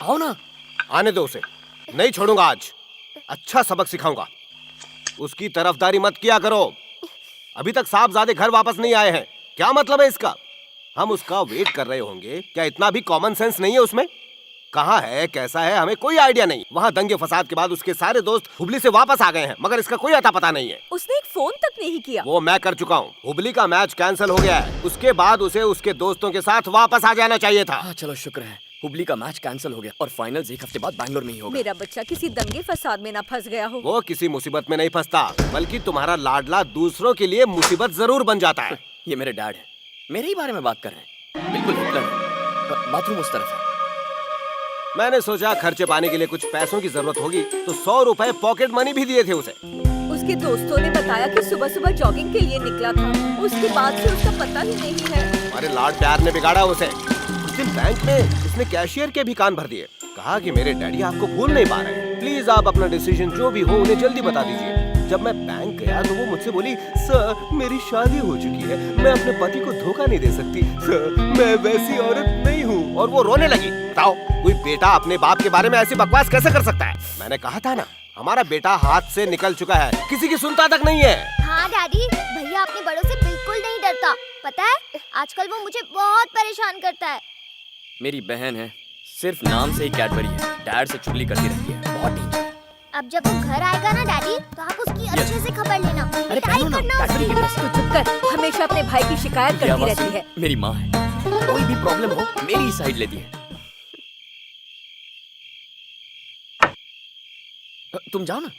आओ ना। आने दो उसे, नहीं छोड़ूंगा आज। अच्छा सबक सिखाऊंगा। उसकी तरफदारी मत किया करो। अभी तक साहबजादे घर वापस नहीं आए हैं, क्या मतलब है इसका? हम उसका वेट कर रहे होंगे, क्या इतना भी कॉमन सेंस नहीं है उसमें? कहाँ है, कैसा है, हमें कोई आइडिया नहीं। वहाँ दंगे फसाद के बाद उसके सारे दोस्त हुबली से वापस आ गए हैं, मगर इसका कोई अता पता नहीं है। उसने एक फोन तक नहीं किया। वो मैं कर चुका हूँ। हुबली का मैच कैंसिल हो गया है। उसके बाद उसे उसके दोस्तों के साथ वापस आ जाना चाहिए था। हाँ चलो शुक्र है, हुबली का मैच कैंसिल हो गया और फाइनल्स एक हफ्ते बाद बैंगलोर में ही होगा। मेरा बच्चा किसी दंगे फसाद में ना फंस गया हो। वो किसी मुसीबत में नहीं फंसता, बल्कि तुम्हारा लाडला दूसरों के लिए मुसीबत जरूर बन जाता है। ये मेरे डैड हैं, मेरे ही बारे में बात कर रहे हैं। बिल्कुल हिटलर है। बाथरूम उस तरफ है। मैंने सोचा खर्चे पाने के लिए कुछ पैसों की जरूरत होगी, तो 100 रुपए पॉकेट मनी भी दिए थे उसे। उसके दोस्तों ने बताया कि सुबह सुबह जॉगिंग के लिए निकला था। उसके बाद से उसका पता ही नहीं है। हमारे लाड प्यार ने बिगाड़ा उसे। उस दिन बैंक में उसने कैशियर के भी कान भर दिए। कहा कि मेरे डैडी आपको भूल नहीं पा रहे हैं, प्लीज आप अपना डिसीजन जो भी हो उन्हें जल्दी बता दीजिए। जब मैं बैंक गया तो वो मुझसे बोली, सर मेरी शादी हो चुकी है, मैं अपने पति को धोखा नहीं दे सकती सर, मैं वैसी औरत नहीं हूँ। और वो रोने लगी। बताओ, कोई बेटा अपने बाप के बारे में ऐसी बकवास कैसे कर सकता है? मैंने कहा था ना, हमारा बेटा हाथ से निकल चुका है, किसी की सुनता तक नहीं है। हाँ डैडी, भैया अपने बड़ों से बिल्कुल नहीं डरता। पता है, आजकल वो मुझे बहुत परेशान करता है। मेरी बहन है, सिर्फ नाम से ही कैडबरी है, डैड से चुगली करती रहती है, बहुत डेंजर। अब जब वो घर आएगा ना डैडी, तो आप उसकी अच्छे से खबर लेना, अरे पिटाई पहनो ना, करना कैडबरी उसकी। के पास। तू चुप कर, हमेशा अपने भाई की शिकायत करती रहती है। मेरी माँ है, कोई भी प्रॉब्लम हो मेरी साइड लेती है। तुम जाओ ना।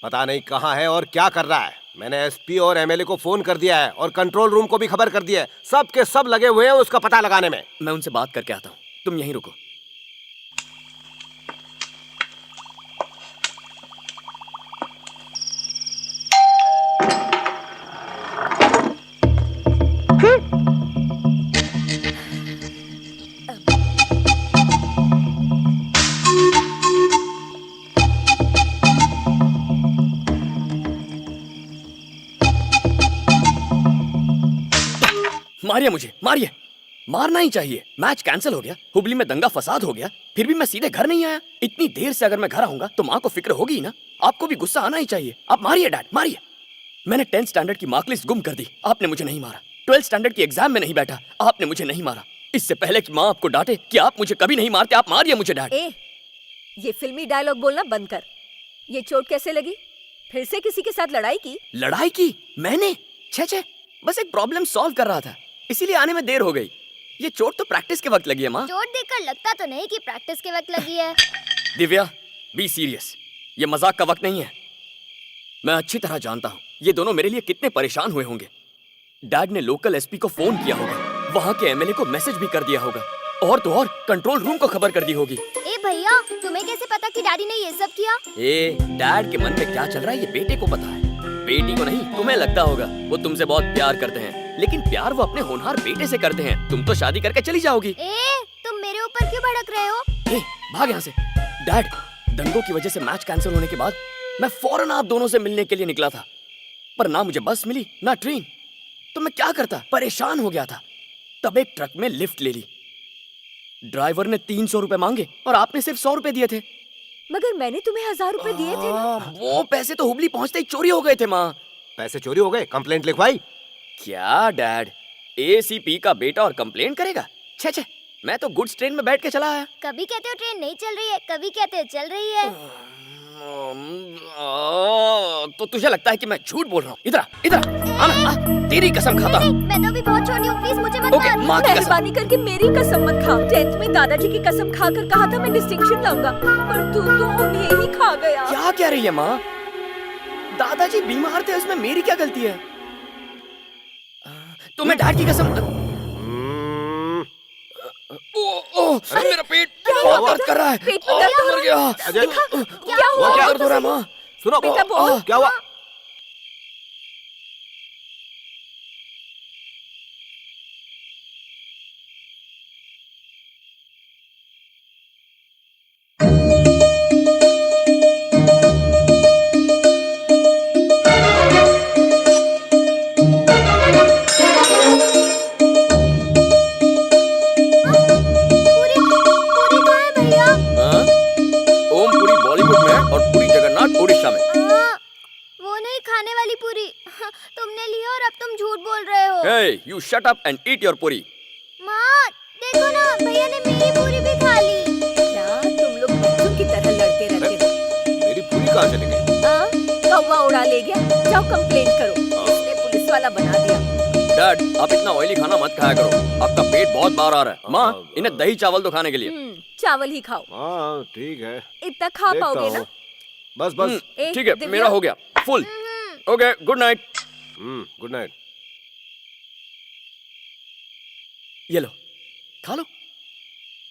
पता नहीं कहाँ है और क्या कर रहा है। मैंने एसपी और एमएलए को फोन कर दिया है और कंट्रोल रूम को भी खबर कर दिया है। सब के सब लगे हुए हैं उसका पता लगाने में। मैं उनसे बात करके आता हूँ, तुम यहीं रुको। मारिए मुझे, मारिए, मारना ही चाहिए। मैच कैंसिल हो गया, हुबली में दंगा फसाद हो गया, फिर भी मैं सीधे घर नहीं आया। इतनी देर से अगर मैं घर आऊंगा तो माँ को फिक्र होगी ही ना। आपको भी गुस्सा आना ही चाहिए। आप मारिए डैड, मारिए। मैंने 10th स्टैंडर्ड की मार्कलिस्ट गुम कर दी, आपने मुझे नहीं मारा। 12th स्टैंडर्ड की एग्जाम में नहीं बैठा, आपने मुझे नहीं मारा। इससे पहले कि माँ आपको डांटे कि आप मुझे कभी नहीं मारते, आप मारिए मुझे डैड। ये फिल्मी डायलॉग बोलना बंद कर। ये चोट कैसे लगी? फिर से किसी के साथ लड़ाई की? लड़ाई की मैंने? छे, बस एक प्रॉब्लम सॉल्व कर रहा था, इसीलिए आने में देर हो गई। ये चोट तो प्रैक्टिस के वक्त लगी है माँ। चोट देखकर लगता तो नहीं कि प्रैक्टिस के वक्त लगी है। दिव्या, बी सीरियस, ये मजाक का वक्त नहीं है। मैं अच्छी तरह जानता हूँ ये दोनों मेरे लिए कितने परेशान हुए होंगे। डैड ने लोकल एसपी को फोन किया होगा, वहाँ के एमएलए को मैसेज भी कर दिया होगा, और तो और कंट्रोल रूम को खबर कर दी होगी। ए भैया, तुम्हें कैसे पता कि डैडी ने ये सब किया? डैड के मन में क्या चल रहा है ये बेटे को पता है। बेटी को नहीं, तुम्हें लगता होगा वो तुमसे बहुत प्यार करते हैं, लेकिन प्यार वो अपने होनहार बेटे से करते हैं। तुम तो शादी करके चली जाओगी। तुम मेरे ऊपर क्यों भड़क रहे हो? भाग यहाँ से। डैड, दंगों की वजह से मैच कैंसिल होने के बाद मैं फौरन आप दोनों से मिलने के लिए निकला था, पर ना मुझे बस मिली ना ट्रेन। तो मैं क्या करता, परेशान हो गया था। तब एक ट्रक में लिफ्ट ले ली। ड्राइवर ने 300 रुपए मांगे और आपने सिर्फ 100 रुपए दिए थे। मगर मैंने तुम्हें 1000 रुपए दिए थे ना। वो पैसे तो हुबली पहुंचते ही चोरी हो गए थे माँ। पैसे चोरी हो गए? कंप्लेंट लिखवाई? क्या डैड, एसीपी का बेटा और कंप्लेंट करेगा? छे, मैं तो गुड्स ट्रेन में बैठ के चला आया। कभी कहते हो ट्रेन नहीं चल रही है, कभी कहते हो चल रही है। तो तुझे लगता है कि मैं झूठ बोल रहा हूँ? इधर आना, तेरी कसम खाता हूँ। मैं तो भी बहुत छोटी हूँ, प्लीज मुझे मत मार। मार। मेहरबानी करके मेरी कसम मत खा। 10th में दादाजी की कसम खाकर कहा था मैं डिस्टिंक्शन लाऊंगा, पर तू तो उन्हें ही खा गया। क्या कह रही है माँ? दादाजी बीमार थे, उसमें मेरी क्या गलती है? तुम्हें डैड की कसम। मेरा पेट बहुत दर्द कर रहा है। पेट में दर्द मर गया। अजय, क्या हुआ? क्या दर्द हो रहा है माँ? सुनो, बेटा बोल। क्या हुआ? तुमने लिया और अब तुम झूठ बोल रहे हो। Hey, you shut up and eat your पूरी। माँ देखो ना, भैया ने मेरी पूरी भी खा ली। क्या तुम लोग बच्चों की तरह लड़ते रहते हो? मेरी पूरी कहाँ चली गई? हाँ, कौवा उड़ा ले गया। जाओ कंप्लेंट करो, इसने पुलिस वाला बना दिया। डैड, आप इतना ऑयली खाना मत खाया करो, आपका पेट बहुत बाहर आ रहा है। माँ, इन्हें दही चावल तो खाने के लिए। चावल ही खाओ। हाँ ठीक है, इतना खा देखता पाओगे ना? हूँ। बस बस। ठीक है, दिव्या। मेरा हो गया full. Okay, good night. Good night. ये लो, खा लो,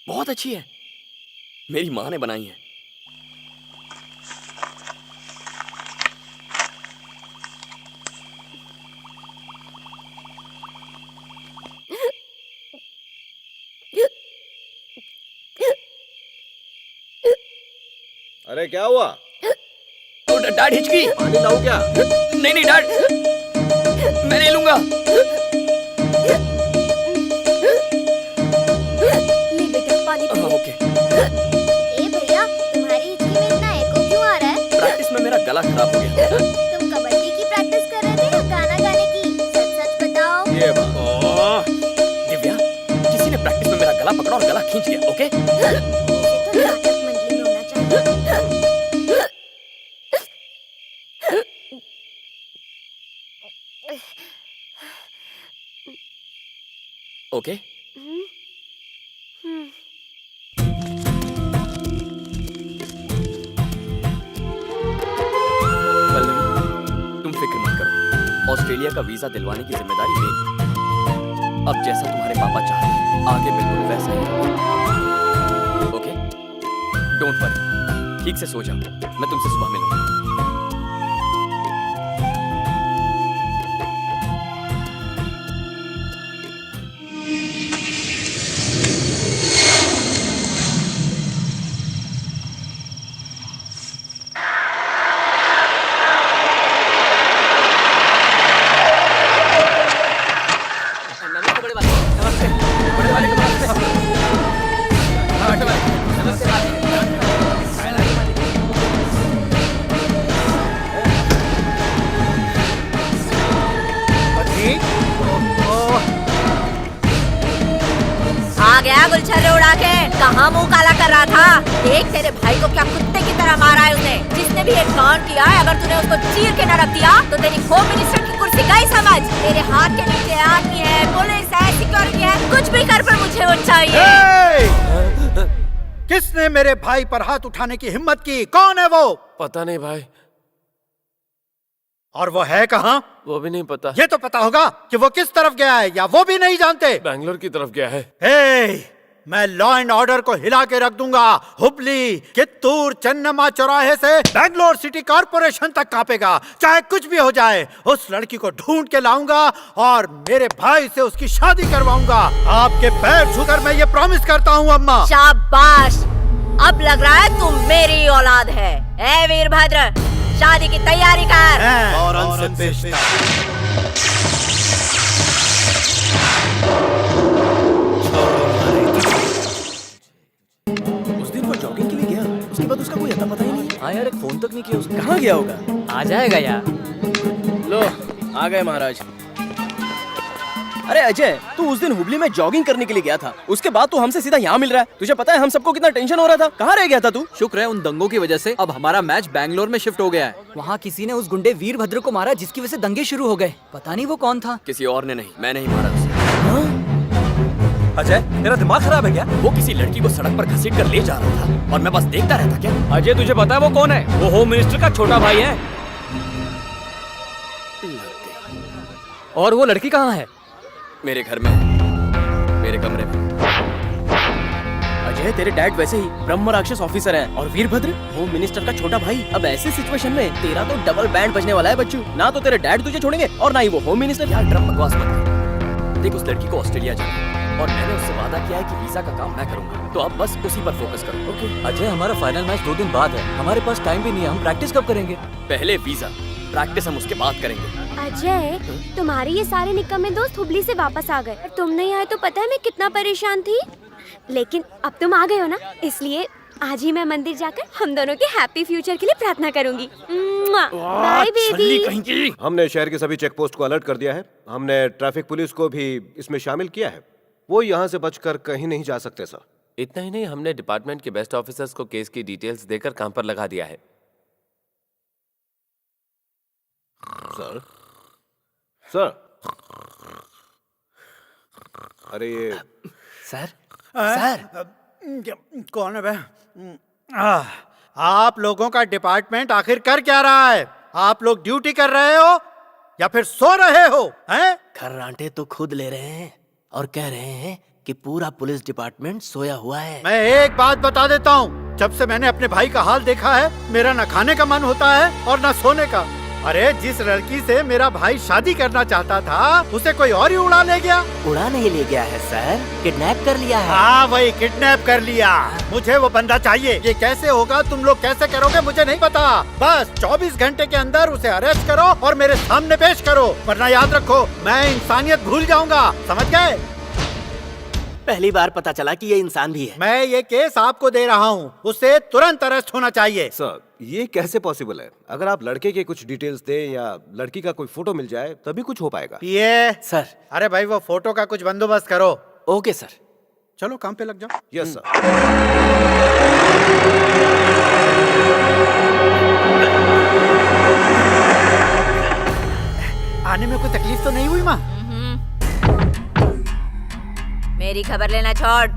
बहुत अच्छी है, मेरी माँ ने बनाई है। अरे क्या हुआ? डैड हिचकी। पानी लाऊं क्या? नहीं नहीं डैड, मैं ले लूंगा। ले बेटा पानी पी ले। ओके। ए भैया, तुम्हारी हिचकी में इतना एको क्यों आ रहा है? प्रैक्टिस में मेरा गला खराब हो गया। तुम कबड्डी की प्रैक्टिस कर रहे थे या गाना गाने की? सच सच बताओ। ये बात। दिव्या, किसी ने प्रैक्टिस में मेरा गला पकड़ा और गला खींच लिया। ओके? तो नाटक मंडली में होना चाहिए। ओके? पल्लवी, तुम फिक्र मत करो, ऑस्ट्रेलिया का वीजा दिलवाने की जिम्मेदारी मेरी। अब जैसा तुम्हारे पापा चाहे, आगे बिल्कुल वैसा ही होगा। ओके? डोंट वरी, ठीक से सो जाओ, मैं तुमसे सुबह मिलूंगा। आ गया गुलछर्रे उड़ा के, कहाँ मुंह काला कर रहा था? देख तेरे भाई को क्या कुत्ते की तरह मारा है उसने। जिसने भी एक कांड किया है, अगर तूने उसको चीर के न रख दिया तो तेरी होम मिनिस्टर की कुर्सी गई समझ। तेरे हाथ के नीचे आर्मी है, पुलिस है, सिक्योरिटी है, कुछ भी कर पर मुझे वो चाहिए। किसने मेरे भाई पर हाथ उठाने की हिम्मत की? कौन है वो? पता नहीं भाई, और वो है कहाँ? वो भी नहीं पता। ये तो पता होगा कि वो किस तरफ गया है, या वो भी नहीं जानते? बैंगलोर की तरफ गया है। हे, मैं लॉ एंड ऑर्डर को हिला के रख दूंगा। हुबली, कित्तूर, चन्नम्मा चौराहे से बैंगलोर सिटी कॉर्पोरेशन तक कांपेगा, चाहे कुछ भी हो जाए। उस लड़की को ढूंढ के लाऊंगा और मेरे भाई से उसकी शादी करवाऊंगा। आपके पैर छूकर मैं ये प्रॉमिस करता हूँ अम्मा। शाबाश, अब लग रहा है तुम मेरी औलाद है। ए वीरभद्र, शादी की तैयारी कर। फौरन से पेश। उस दिन वो जॉगिंग के लिए गया, उसके बाद उसका कोई अता पता ही नहीं। हाँ यार, एक फोन तक नहीं किया उसने। कहाँ गया होगा? आ जाएगा यार। लो, आ गए महाराज। अरे अजय, तू उस दिन हुबली में जॉगिंग करने के लिए गया था, उसके बाद तू हमसे सीधा यहाँ मिल रहा है। तुझे पता है हम सबको कितना टेंशन हो रहा था? कहाँ रह गया था तू? शुक्र है उन दंगों की वजह से अब हमारा मैच बैंगलोर में शिफ्ट हो गया है। वहाँ किसी ने उस गुंडे वीरभद्र को मारा जिसकी वजह से दंगे शुरू हो गए। पता नहीं वो कौन था। किसी और ने नहीं, मैं नहीं मारा उसे। अजय, तेरा दिमाग खराब है क्या? वो किसी लड़की को सड़क पर घसीट कर ले जा रहा था और मैं बस देखता रहता क्या? अजय, तुझे पता है वो कौन है? वो होम मिनिस्टर का छोटा भाई है। और वो लड़की कहाँ है? मेरे घर में, मेरे कमरे में। अजय, तेरे डैड वैसे ही ब्रह्म राक्षस ऑफिसर हैं और वीरभद्र होम मिनिस्टर का छोटा भाई। अब ऐसे सिचुएशन में तेरा तो डबल बैंड बजने वाला है बच्चू। ना तो तेरे डैड तुझे छोड़ेंगे और ना ही वो होम मिनिस्टर। यार ड्रम बकवास मत कर। देख, उस लड़की को ऑस्ट्रेलिया जाना है और मैंने उससे वादा किया है कि वीजा का काम मैं करूंगा, तो अब बस उसी पर फोकस करो। ओके अजय, हमारा फाइनल मैच 2 दिन बाद है, हमारे पास टाइम भी नहीं है। हम प्रैक्टिस कब करेंगे? पहले वीजा, प्रैक्टिस हम उसके बाद करेंगे। अजय, तुम्हारे ये सारे निकम्मे दोस्त हुबली से वापस आ गए। तुम नहीं आए तो पता है मैं कितना परेशान थी। लेकिन अब तुम आ गए हो ना, इसलिए आज ही मैं मंदिर जाकर हम दोनों के हैप्पी फ्यूचर के लिए प्रार्थना करूंगी। Bye baby. कहीं की। हमने शहर के सभी चेक पोस्ट को अलर्ट कर दिया है। हमने ट्रैफिक पुलिस को भी इसमें शामिल किया है। वो यहाँ से बचकर कहीं नहीं जा सकते सर। इतना ही नहीं, हमने डिपार्टमेंट के बेस्ट ऑफिसर्स को केस की डिटेल्स देकर काम पर लगा दिया है। सर सर अरे ये सर कौन है बे? आप लोगों का डिपार्टमेंट आखिर कर क्या रहा है? आप लोग ड्यूटी कर रहे हो या फिर सो रहे हो? हैं? खर्राटे तो खुद ले रहे हैं और कह रहे हैं कि पूरा पुलिस डिपार्टमेंट सोया हुआ है। मैं एक बात बता देता हूँ, जब से मैंने अपने भाई का हाल देखा है, मेरा न खाने का मन होता है और न सोने का। अरे जिस लड़की से मेरा भाई शादी करना चाहता था, उसे कोई और ही उड़ा ले गया। उड़ा नहीं ले गया है सर, किडनैप कर लिया है। हाँ वही किडनैप कर लिया। मुझे वो बंदा चाहिए। ये कैसे होगा, तुम लोग कैसे करोगे मुझे नहीं पता। बस 24 घंटे के अंदर उसे अरेस्ट करो और मेरे सामने पेश करो, वरना याद रखो मैं इंसानियत भूल जाऊंगा। समझ गए? पहली बार पता चला कि ये इंसान भी है। मैं ये केस आपको दे रहा हूँ, उसे तुरंत अरेस्ट होना चाहिए। सर ये कैसे पॉसिबल है? अगर आप लड़के के कुछ डिटेल्स दें या लड़की का कोई फोटो मिल जाए तभी कुछ हो पाएगा। ये सर। अरे भाई वो फोटो का कुछ बंदोबस्त करो। Okay sir. चलो काम पे लग जाओ। Yes sir. आने में कोई तकलीफ तो नहीं हुई माँ? मेरी खबर लेना छोड़।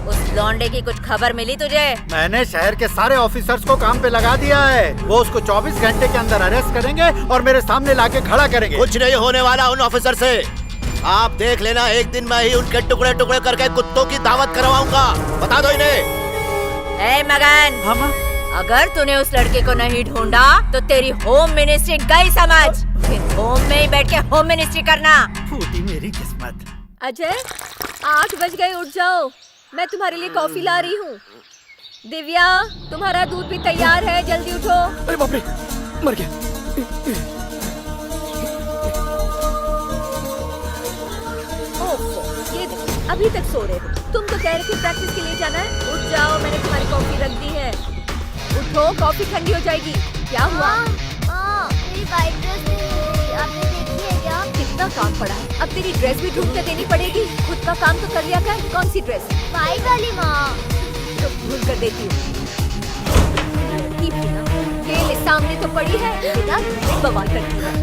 उस लौंडे की कुछ खबर मिली तुझे? मैंने शहर के सारे ऑफिसर्स को काम पे लगा दिया है। वो उसको 24 घंटे के अंदर अरेस्ट करेंगे और मेरे सामने लाके खड़ा करेंगे। कुछ नहीं होने वाला उन ऑफिसर से। आप देख लेना, एक दिन मैं ही उनके टुकड़े टुकड़े करके कुत्तों की दावत करवाऊंगा। बता दो इन्हें। ए मगन, हाँ माँ। अगर तूने उस लड़के को नहीं ढूंढा तो तेरी होम मिनिस्ट्री गई समझ। फिर होम में ही बैठ के होम मिनिस्ट्री करना। फूटी मेरी किस्मत। अजय 8 बज गए, उठ जाओ। मैं तुम्हारे लिए कॉफी ला रही हूँ। दिव्या तुम्हारा दूध भी तैयार है, जल्दी उठो। अरे बाप रे, मर गया। ओह, ये देखो, अभी तक सो रहे हो। तुम तो कह रहे थे प्रैक्टिस के लिए जाना है। उठ जाओ, मैंने तुम्हारी कॉफी रख दी है। उठो, कॉफी ठंडी हो जाएगी। क्या हुआ? मेरी वाइट ड्रेस नहीं मिली, आपने देखी है क्या? कितना काम पड़ा है, अब तेरी ड्रेस भी ढूंढ के देनी पड़ेगी। खुद का काम तो कर लिया कर। कौन सी ड्रेस? वाइट वाली माँ। तो ढूंढ कर देती हूँ। ये ले, सामने तो पड़ी है। बिना बवाल करती है।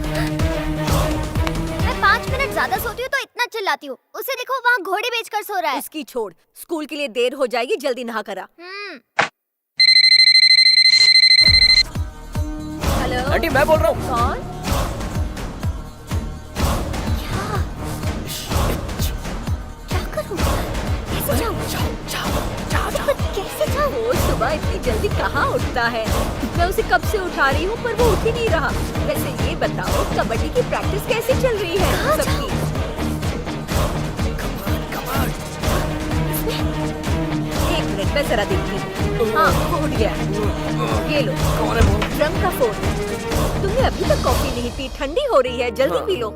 मैं 5 मिनट ज्यादा सोती हूँ तो इतना चिल्लाती हूँ। उसे देखो वहाँ घोड़े बेचकर सो रहा है। उसकी छोड़, स्कूल के लिए देर हो जाएगी, जल्दी नहा करा। हेलो आंटी मैं बोल रहा हूँ। कौन? क्या करूँ? कैसे जाऊँ? कैसे जाऊँ? वो सुबह इतनी जल्दी कहाँ उठता है? मैं उसे कब से उठा रही हूँ पर वो उठ ही नहीं रहा। वैसे ये बताओ, कबड्डी की प्रैक्टिस कैसे चल रही है सबकी? एक मिनट मैं जरा देखती हूँ। हाँ वो उठ गया। ये लो, ड्रम का फोन। तुमने अभी तक कॉफी नहीं पी, ठंडी हो रही है, जल्दी पी लो।